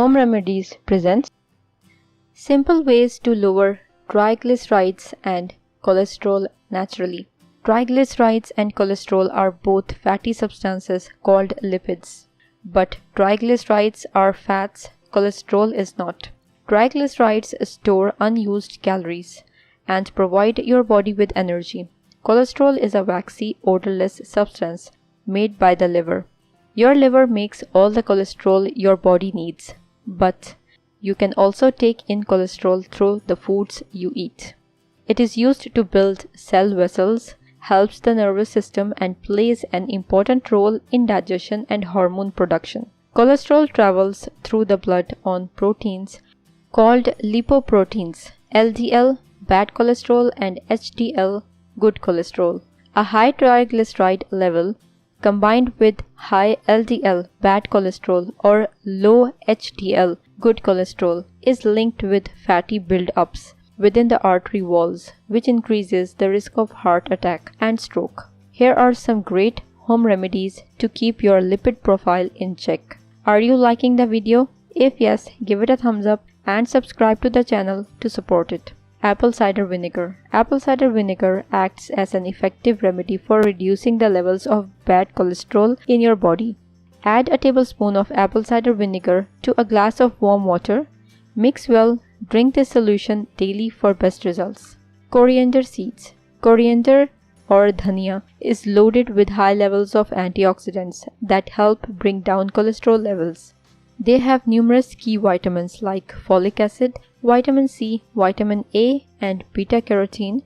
Home Remedies presents simple ways to lower triglycerides and cholesterol naturally. Triglycerides and cholesterol are both fatty substances called lipids. But triglycerides are fats, cholesterol is not. Triglycerides store unused calories and provide your body with energy. Cholesterol is a waxy, odorless substance made by the liver. Your liver makes all the cholesterol your body needs, but you can also take in cholesterol through the foods you eat. It is used to build cell vessels, helps the nervous system, and plays an important role in digestion and hormone production. Cholesterol travels through the blood on proteins called lipoproteins, LDL, bad cholesterol, and HDL, good cholesterol. A high triglyceride level combined with high LDL, bad cholesterol, or low HDL, good cholesterol, is linked with fatty buildups within the artery walls, which increases the risk of heart attack and stroke. Here are some great home remedies to keep your lipid profile in check. Are you liking the video? If yes, give it a thumbs up and subscribe to the channel to support it. Apple cider vinegar. Apple cider vinegar acts as an effective remedy for reducing the levels of bad cholesterol in your body. Add a tablespoon of apple cider vinegar to a glass of warm water. Mix well. Drink this solution daily for best results. Coriander seeds. Coriander or dhania is loaded with high levels of antioxidants that help bring down cholesterol levels. They have numerous key vitamins like folic acid, vitamin C, vitamin A, and beta-carotene.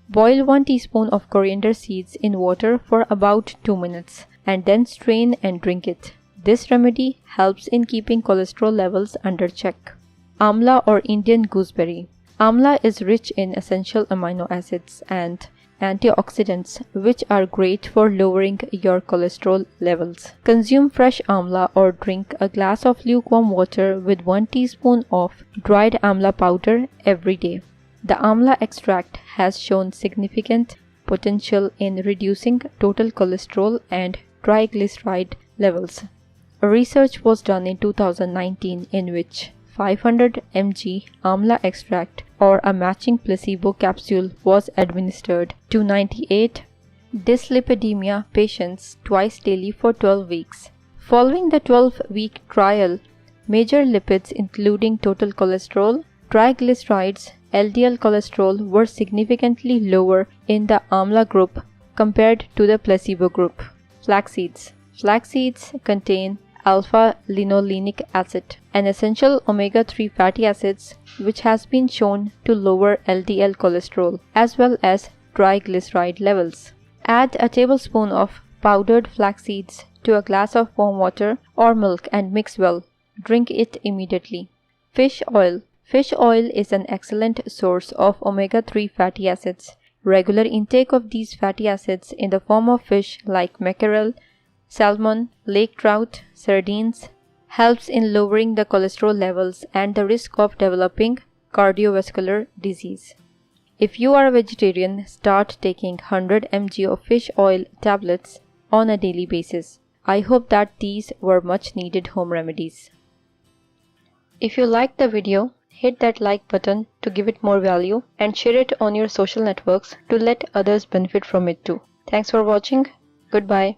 Boil 1 teaspoon of coriander seeds in water for about 2 minutes and then strain and drink it. This remedy helps in keeping cholesterol levels under check. Amla or Indian gooseberry. Amla is rich in essential amino acids and antioxidants which are great for lowering your cholesterol levels. Consume fresh amla or drink a glass of lukewarm water with 1 teaspoon of dried amla powder every day. The amla extract has shown significant potential in reducing total cholesterol and triglyceride levels. A research was done in 2019 in which 500 mg amla extract or a matching placebo capsule was administered to 98 dyslipidemia patients twice daily for 12 weeks. Following the 12-week trial, major lipids including total cholesterol, triglycerides, LDL cholesterol were significantly lower in the amla group compared to the placebo group. Flax seeds. Flax seeds contain alpha-linolenic acid, an essential omega-3 fatty acids which has been shown to lower LDL cholesterol as well as triglyceride levels. Add a tablespoon of powdered flax seeds to a glass of warm water or milk and mix well. Drink it immediately. Fish oil. Fish oil is an excellent source of omega-3 fatty acids. Regular intake of these fatty acids in the form of fish like mackerel, salmon, lake trout, sardines helps in lowering the cholesterol levels and the risk of developing cardiovascular disease. If you are a vegetarian, start taking 100 mg of fish oil tablets on a daily basis. I hope that these were much needed home remedies. If you liked the video, hit that like button to give it more value and share it on your social networks to let others benefit from it too. Thanks for watching. Goodbye.